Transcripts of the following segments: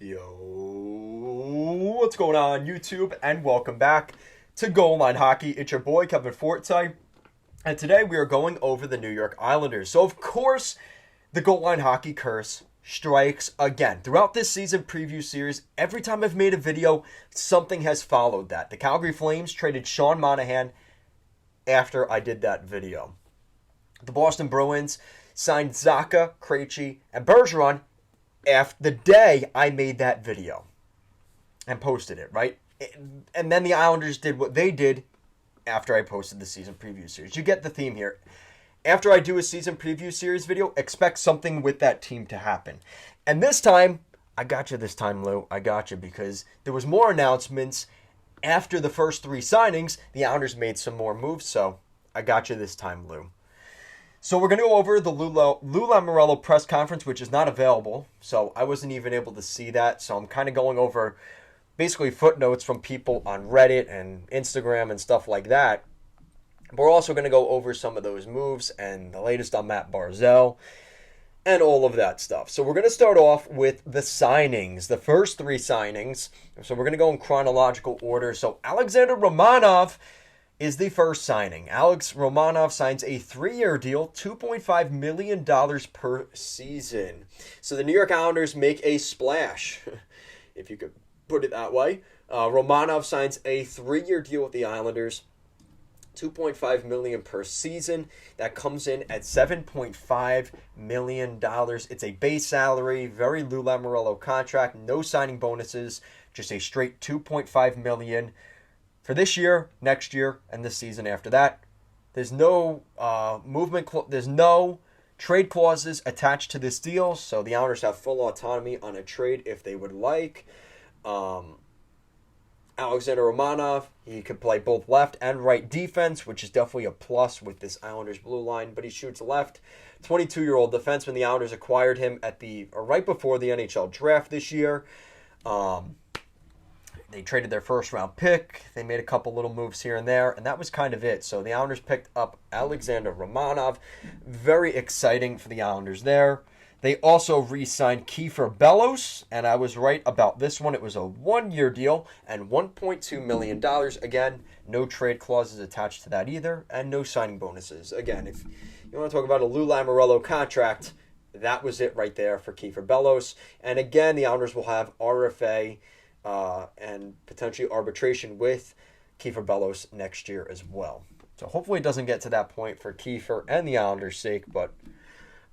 Yo, what's going on YouTube, and welcome back to Goal Line Hockey. It's your boy Kevin Forsythe, and today we are going over the New York Islanders. So of course, the Goal Line Hockey curse strikes again. Throughout this season preview series, every time I've made a video, something has followed that. The Calgary Flames traded Sean Monahan after I did that video. The Boston Bruins signed Zacha, Krejci, and Bergeron after the day I made that video and posted it, right? And then the Islanders did what they did after I posted the season preview series. You get the theme here. After I do a season preview series video, expect something with that team to happen. And this time, I got you this time, Lou. I got you because there was more announcements. After the first three signings, the Islanders made some more moves, so I got you this time, Lou. So we're going to go over the Lou Lamoriello press conference, which is not available. So I wasn't even able to see that. So I'm kind of going over basically footnotes from people on Reddit and Instagram and stuff like that. We're also going to go over some of those moves and the latest on Mathew Barzal and all of that stuff. So we're going to start off with the signings, the first three signings. So we're going to go in chronological order. So Alexander Romanov is the first signing. Alex Romanov signs a 3-year deal, $2.5 million per season. So the New York Islanders make a splash, if you could put it that way. Romanov signs a 3-year deal with the Islanders, $2.5 million per season. That comes in at $7.5 million. It's a base salary, very Lou Lamoriello contract, no signing bonuses, just a straight $2.5 million. For this year, next year, and the season after that. There's no there's no trade clauses attached to this deal, so the Islanders have full autonomy on a trade if they would like. Alexander Romanov, he could play both left and right defense, which is definitely a plus with this Islanders blue line, but he shoots left. 22-year-old defenseman. The Islanders acquired him at right before the NHL draft this year. They traded their first-round pick. They made a couple little moves here and there, and that was kind of it. So the Islanders picked up Alexander Romanov. Very exciting for the Islanders there. They also re-signed Kiefer Bellows, and I was right about this one. It was a 1-year deal and $1.2 million. Again, no trade clauses attached to that either, and no signing bonuses. Again, if you want to talk about a Lou Lamoriello contract, that was it right there for Kiefer Bellows. And again, the Islanders will have RFA and potentially arbitration with Kiefer Bellows next year as well. So hopefully it doesn't get to that point for Kiefer and the Islanders' sake, but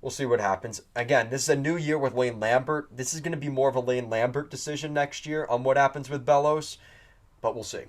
we'll see what happens. Again, this is a new year with Lane Lambert. This is going to be more of a Lane Lambert decision next year on what happens with Bellows, but we'll see.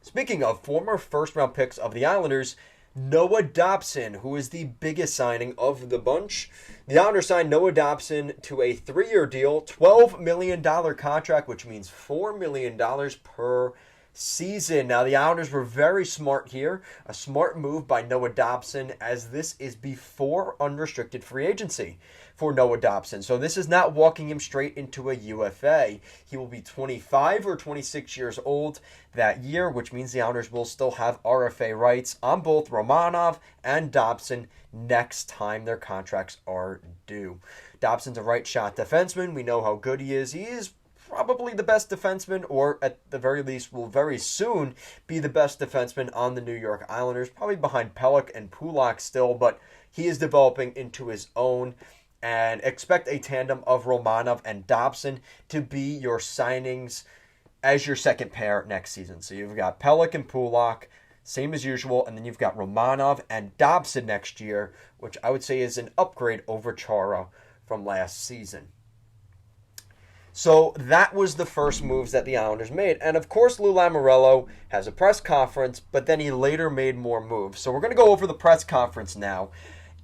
Speaking of former first-round picks of the Islanders, Noah Dobson, who is the biggest signing of the bunch. The Islanders signed Noah Dobson to a 3-year deal, $12 million contract, which means $4 million per season. Now, the Islanders were very smart here. A smart move by Noah Dobson, as this is before unrestricted free agency for Noah Dobson. So this is not walking him straight into a UFA. He will be 25 or 26 years old that year, which means the Islanders will still have RFA rights on both Romanov and Dobson next time their contracts are due. Dobson's a right-shot defenseman. We know how good he is. He is probably the best defenseman, or at the very least will very soon be the best defenseman on the New York Islanders, probably behind Pelech and Pulock still, but he is developing into his own. And expect a tandem of Romanov and Dobson to be your signings as your second pair next season. So you've got Pelech and Pulock, same as usual, and then you've got Romanov and Dobson next year, which I would say is an upgrade over Chara from last season. So that was the first moves that the Islanders made. And of course, Lou Lamoriello has a press conference, but then he later made more moves. So we're going to go over the press conference now.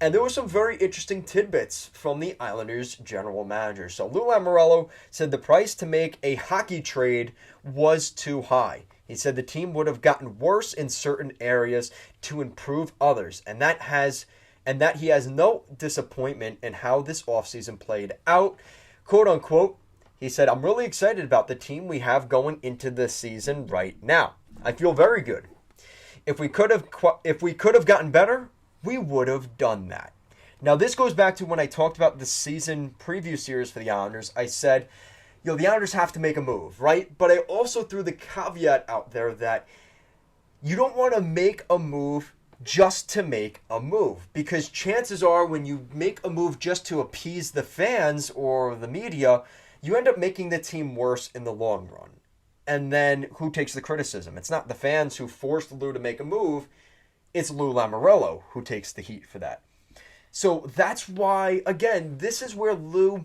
And there were some very interesting tidbits from the Islanders' general manager. So Lou Lamoriello said the price to make a hockey trade was too high. He said the team would have gotten worse in certain areas to improve others, and that he has no disappointment in how this offseason played out. Quote unquote, he said, "I'm really excited about the team we have going into this season right now. I feel very good. If we could have gotten better, we would have done that. Now, this goes back to when I talked about the season preview series for the Islanders. I said, the Islanders have to make a move, right? But I also threw the caveat out there that you don't want to make a move just to make a move, because chances are when you make a move just to appease the fans or the media, you end up making the team worse in the long run. And then who takes the criticism? It's not the fans who forced Lou to make a move. It's Lou Lamoriello who takes the heat for that. So that's why, again, this is where Lou,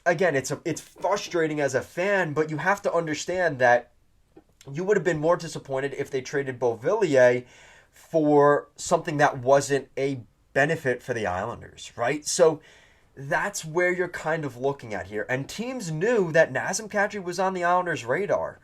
again, it's frustrating as a fan, but you have to understand that you would have been more disappointed if they traded Beauvillier for something that wasn't a benefit for the Islanders, right? So that's where you're kind of looking at here. And teams knew that Nazem Kadri was on the Islanders' radar.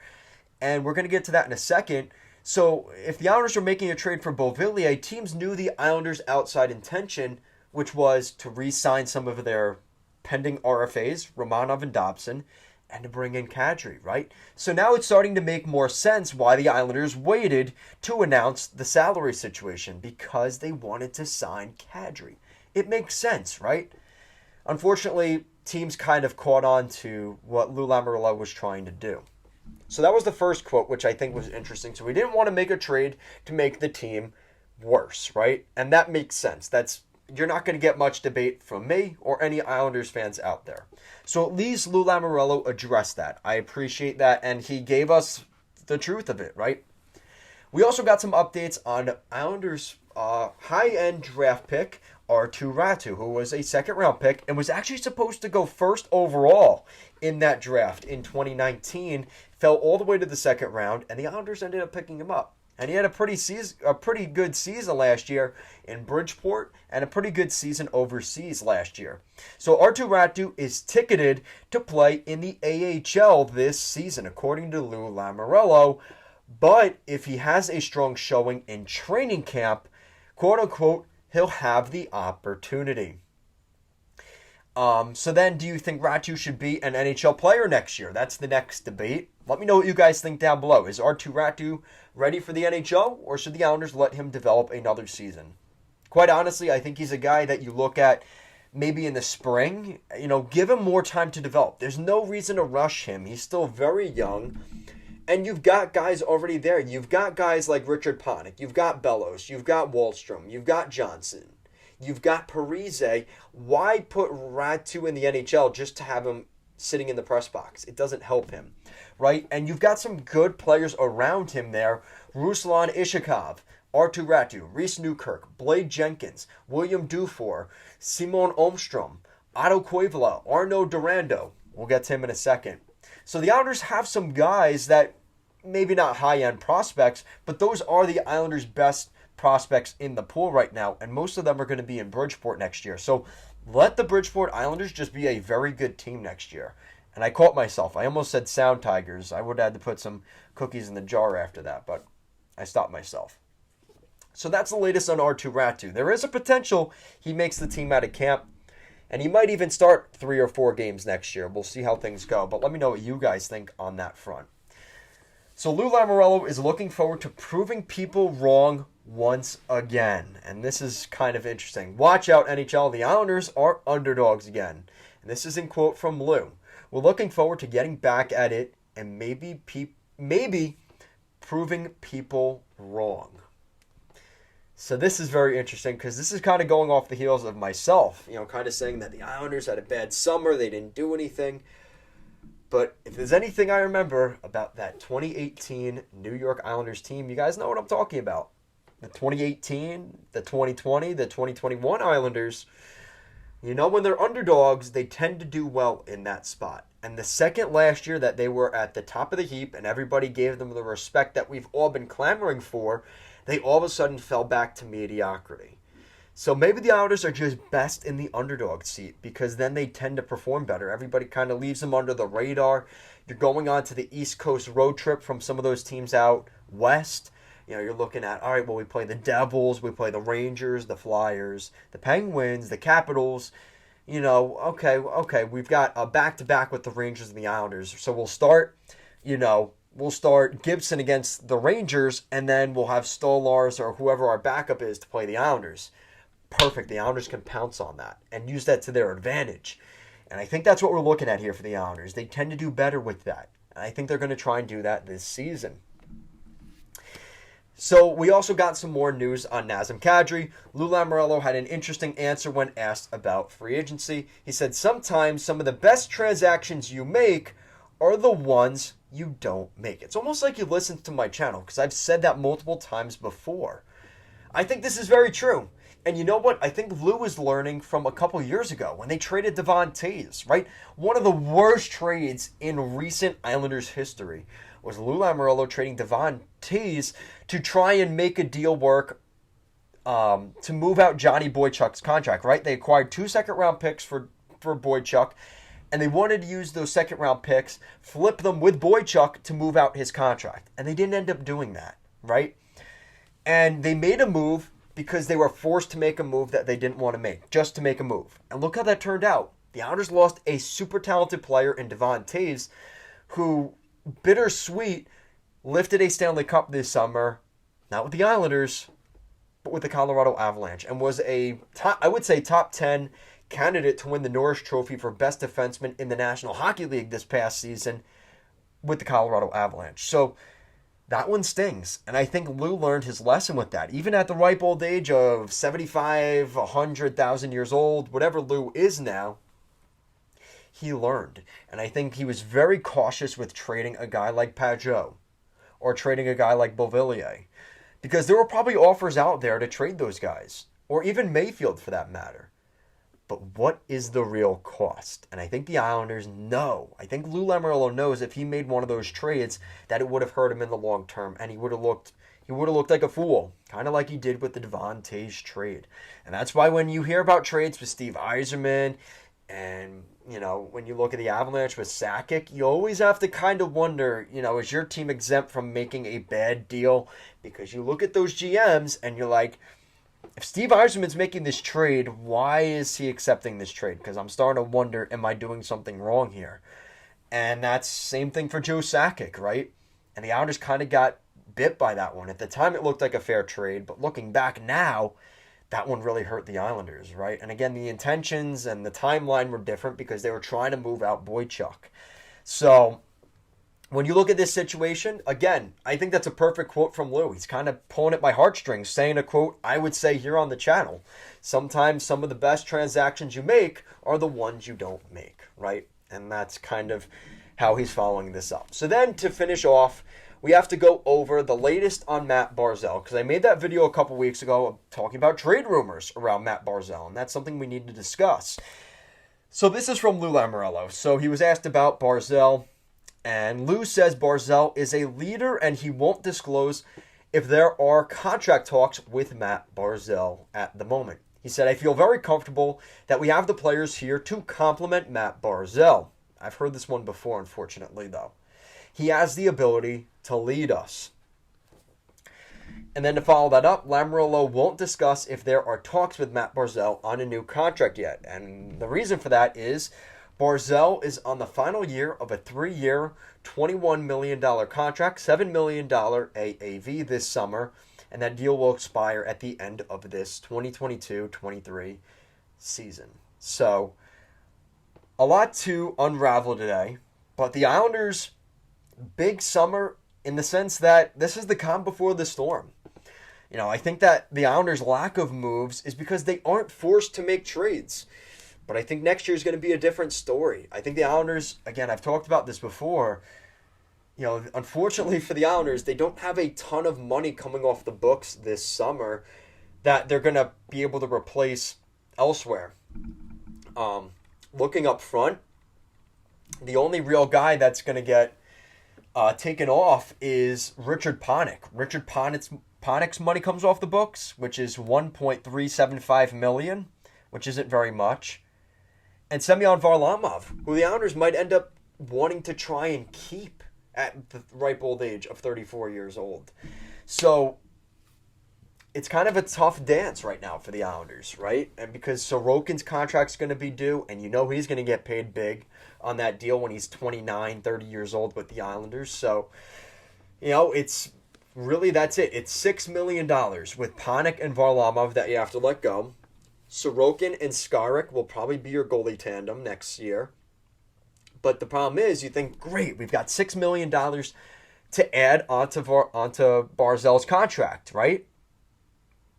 And we're going to get to that in a second. So if the Islanders were making a trade for Beauvillier, teams knew the Islanders' outside intention, which was to re-sign some of their pending RFAs, Romanov and Dobson, and to bring in Kadri, right? So now it's starting to make more sense why the Islanders waited to announce the salary situation, because they wanted to sign Kadri. It makes sense, right? Unfortunately, teams kind of caught on to what Lou Lamoriello was trying to do. So that was the first quote, which I think was interesting. So we didn't want to make a trade to make the team worse, right? And that makes sense. You're not going to get much debate from me or any Islanders fans out there. So at least Lou Lamoriello addressed that. I appreciate that, and he gave us the truth of it, right? We also got some updates on Islanders' high-end draft pick, Arttu Raty, who was a second-round pick and was actually supposed to go first overall in that draft in 2019, fell all the way to the second round, and the Islanders ended up picking him up. And he had a pretty good season last year in Bridgeport and a pretty good season overseas last year. So Arttu Raty is ticketed to play in the AHL this season, according to Lou Lamoriello. But if he has a strong showing in training camp, quote-unquote, he'll have the opportunity. So then, do you think Raty should be an NHL player next year? That's the next debate. Let me know what you guys think down below. Is Arttu Raty ready for the NHL, or should the Islanders let him develop another season? Quite honestly, I think he's a guy that you look at maybe in the spring. Give him more time to develop. There's no reason to rush him. He's still very young. And you've got guys already there. You've got guys like Richard Panik. You've got Bellows. You've got Wahlstrom. You've got Johnson. You've got Parise. Why put Raty in the NHL just to have him sitting in the press box? It doesn't help him, right? And you've got some good players around him there. Ruslan Ishakov, Arttu Raty, Reese Newkirk, Blake Jenkins, William Dufour, Simon Olmstrom, Otto Koivula, Arnaud Durando. We'll get to him in a second. So the Islanders have some guys that maybe not high-end prospects, but those are the Islanders' best prospects in the pool right now, and most of them are going to be in Bridgeport next year. So let the Bridgeport Islanders just be a very good team next year. And I caught myself. I almost said Sound Tigers. I would have had to put some cookies in the jar after that, but I stopped myself. So that's the latest on Arttu Raty. There is a potential he makes the team out of camp, and he might even start 3 or 4 games next year. We'll see how things go, but let me know what you guys think on that front. So Lou Lamoriello is looking forward to proving people wrong once again. And this is kind of interesting. Watch out, NHL. The Islanders are underdogs again. And this is in quote from Lou. We're looking forward to getting back at it and maybe proving people wrong. So this is very interesting because this is kind of going off the heels of myself, kind of saying that the Islanders had a bad summer. They didn't do anything. But if there's anything I remember about that 2018 New York Islanders team, you guys know what I'm talking about. The 2018, the 2020, the 2021 Islanders, when they're underdogs, they tend to do well in that spot. And the second last year that they were at the top of the heap and everybody gave them the respect that we've all been clamoring for, they all of a sudden fell back to mediocrity. So maybe the Islanders are just best in the underdog seat because then they tend to perform better. Everybody kind of leaves them under the radar. You're going on to the East Coast road trip from some of those teams out west. You're looking at, all right, well, we play the Devils, we play the Rangers, the Flyers, the Penguins, the Capitals. Okay, we've got a back-to-back with the Rangers and the Islanders. So we'll start Gibson against the Rangers, and then we'll have Stolarz or whoever our backup is to play the Islanders. perfect. The Islanders can pounce on that and use that to their advantage. And I think that's what we're looking at here for the Islanders. They tend to do better with that. And I think they're going to try and do that this season. So we also got some more news on Nazem Kadri. Lou Lamoriello had an interesting answer when asked about free agency. He said, sometimes some of the best transactions you make are the ones you don't make. It's almost like you listened to my channel because I've said that multiple times before. I think this is very true. And you know what? I think Lou is learning from a couple years ago when they traded Devon Toews, right? One of the worst trades in recent Islanders history was Lou Lamoriello trading Devon Toews to try and make a deal work to move out Johnny Boychuk's contract, right? They acquired 2 second-round picks for Boychuk, and they wanted to use those second-round picks, flip them with Boychuk to move out his contract. And they didn't end up doing that, right? And they made a move because they were forced to make a move that they didn't want to make, just to make a move. And look how that turned out. The Islanders lost a super talented player in Devon Toews, who, bittersweet, lifted a Stanley Cup this summer, not with the Islanders, but with the Colorado Avalanche, and was I would say, top 10 candidate to win the Norris Trophy for best defenseman in the National Hockey League this past season with the Colorado Avalanche. So that one stings, and I think Lou learned his lesson with that. Even at the ripe old age of 75, 100,000 years old, whatever Lou is now, he learned. And I think he was very cautious with trading a guy like Pajot or trading a guy like Beauvillier, because there were probably offers out there to trade those guys, or even Mayfield for that matter. But what is the real cost? And I think the Islanders know. I think Lou Lamoriello knows if he made one of those trades that it would have hurt him in the long term, and he would have looked like a fool, kind of like he did with the Devon Toews trade. And that's why when you hear about trades with Steve Yzerman, and when you look at the Avalanche with Sakic, you always have to kind of wonder, is your team exempt from making a bad deal? Because you look at those GMs and you're like, if Steve Yzerman's making this trade, why is he accepting this trade? Because I'm starting to wonder, am I doing something wrong here? And that's same thing for Joe Sakic, right? And the Islanders kind of got bit by that one. At the time, it looked like a fair trade, but looking back now, that one really hurt the Islanders, right? And again, the intentions and the timeline were different because they were trying to move out Boychuk. So when you look at this situation, again, I think that's a perfect quote from Lou. He's kind of pulling at my heartstrings, saying a quote I would say here on the channel. Sometimes some of the best transactions you make are the ones you don't make, right? And that's kind of how he's following this up. So then to finish off, we have to go over the latest on Matt Barzal, because I made that video a couple weeks ago talking about trade rumors around Matt Barzal, and that's something we need to discuss. So this is from Lou Lamoriello. So he was asked about Barzal, and Lou says Barzal is a leader and he won't disclose if there are contract talks with Matt Barzal at the moment. He said, I feel very comfortable that we have the players here to complement Matt Barzal. I've heard this one before, unfortunately, though. He has the ability to lead us. And then to follow that up, Lamoriello won't discuss if there are talks with Matt Barzal on a new contract yet. And the reason for that is Barzal is on the final year of a 3-year, $21 million contract, $7 million AAV this summer, and that deal will expire at the end of this 2022-23 season. So, a lot to unravel today, but the Islanders' big summer in the sense that this is the calm before the storm. I think that the Islanders' lack of moves is because they aren't forced to make trades. But I think next year is going to be a different story. I think the Islanders, again, I've talked about this before, unfortunately for the Islanders, they don't have a ton of money coming off the books this summer that they're going to be able to replace elsewhere. Looking up front, the only real guy that's going to get taken off is Richard Panik. Richard Panik's money comes off the books, which is $1.375 million, which isn't very much. And Semyon Varlamov, who the Islanders might end up wanting to try and keep at the ripe old age of 34 years old. So it's kind of a tough dance right now for the Islanders, right? And because Sorokin's contract's going to be due, and he's going to get paid big on that deal when he's 29, 30 years old with the Islanders. So, it's really, that's it. It's $6 million with Panik and Varlamov that you have to let go. Sorokin and Skaric will probably be your goalie tandem next year. But the problem is, you think, great, we've got $6 million to add onto Barzal's contract, right?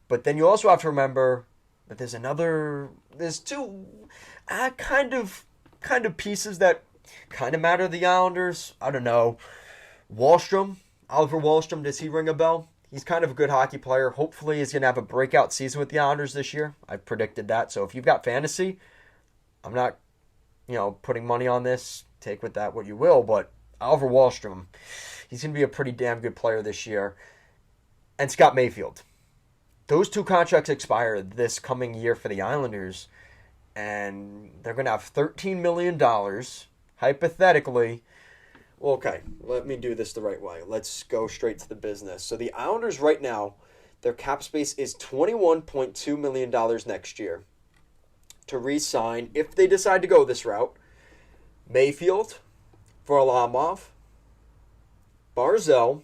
But then you also have to remember that there's two kind of pieces that kind of matter to the Islanders. I don't know. Oliver Wahlstrom, does he ring a bell? He's kind of a good hockey player. Hopefully he's going to have a breakout season with the Islanders this year. I predicted that. So if you've got fantasy, I'm not, putting money on this. Take with that what you will. But Oliver Wahlstrom, he's going to be a pretty damn good player this year. And Scott Mayfield. Those two contracts expire this coming year for the Islanders. And they're going to have $13 million, hypothetically. Okay, let me do this the right way. Let's go straight to the business. So the Islanders right now, their cap space is $21.2 million next year to re-sign, if they decide to go this route, Mayfield, Varlamov, Barzal,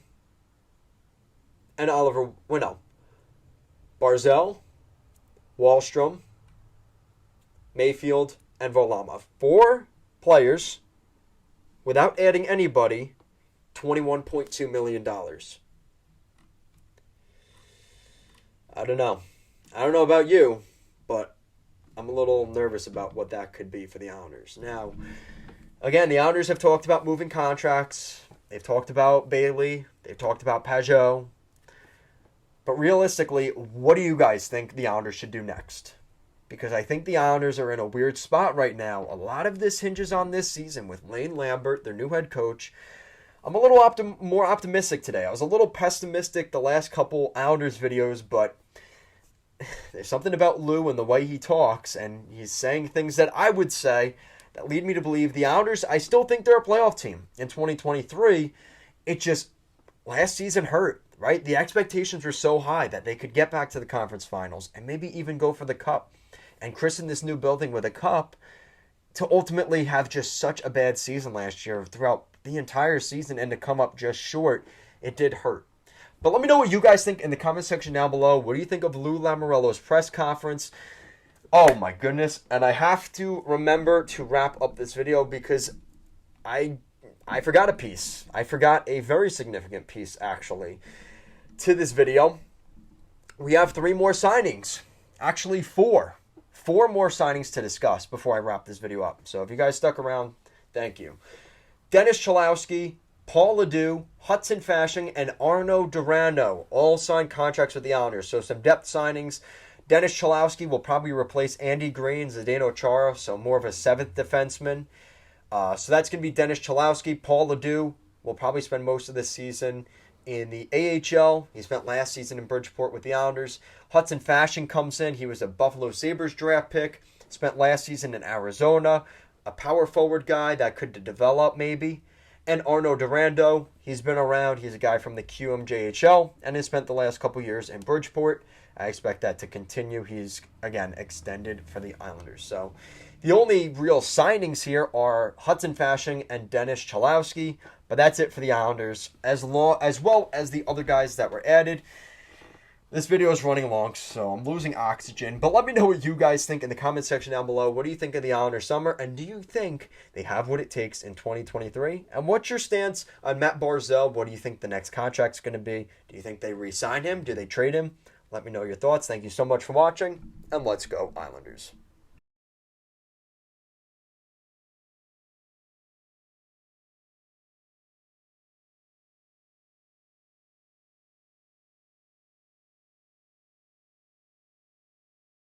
and Barzal, Wahlstrom, Mayfield, and Varlamov. 4 players. Without adding anybody, $21.2 million. I don't know. I don't know about you, but I'm a little nervous about what that could be for the Islanders. Now, again, the Islanders have talked about moving contracts. They've talked about Bailey. They've talked about Pajot. But realistically, what do you guys think the Islanders should do next? Because I think the Islanders are in a weird spot right now. A lot of this hinges on this season with Lane Lambert, their new head coach. I'm a little more optimistic today. I was a little pessimistic the last couple Islanders videos, but there's something about Lou and the way he talks, and he's saying things that I would say that lead me to believe the Islanders, I still think they're a playoff team in 2023. It just, last season hurt, right? The expectations were so high that they could get back to the conference finals and maybe even go for the cup and christen this new building with a cup, to ultimately have just such a bad season last year throughout the entire season and to come up just short. It did hurt. But let me know what you guys think in the comment section down below. What do you think of Lou Lamoriello's press conference? Oh my goodness. And I have to remember to wrap up this video because I forgot a piece. I forgot a very significant piece, actually, to this video. We have 3 more signings. Actually, 4. 4 more signings to discuss before I wrap this video up. So if you guys stuck around, thank you. Dennis Cholowski, Paul LeDoux, Hudson Fasching, and Arno Durando all signed contracts with the Islanders. So some depth signings. Dennis Cholowski will probably replace Andy Green, Zdeno Chara, so more of a 7th defenseman. So that's going to be Dennis Cholowski. Paul LeDoux will probably spend most of this season in the AHL. He spent last season in Bridgeport with the Islanders. Hudson Fasching comes in. He was a Buffalo Sabres draft pick. Spent last season in Arizona. A power forward guy that could develop maybe. And Arno Durando, he's been around. He's a guy from the QMJHL and has spent the last couple years in Bridgeport. I expect that to continue. He's, again, extended for the Islanders. So the only real signings here are Hudson Fasching and Dennis Cholowski. But that's it for the Islanders, as well as the other guys that were added. This video is running long, so I'm losing oxygen. But let me know what you guys think in the comment section down below. What do you think of the Islanders summer? And do you think they have what it takes in 2023? And what's your stance on Matt Barzal? What do you think the next contract's going to be? Do you think they re-sign him? Do they trade him? Let me know your thoughts. Thank you so much for watching, and let's go Islanders.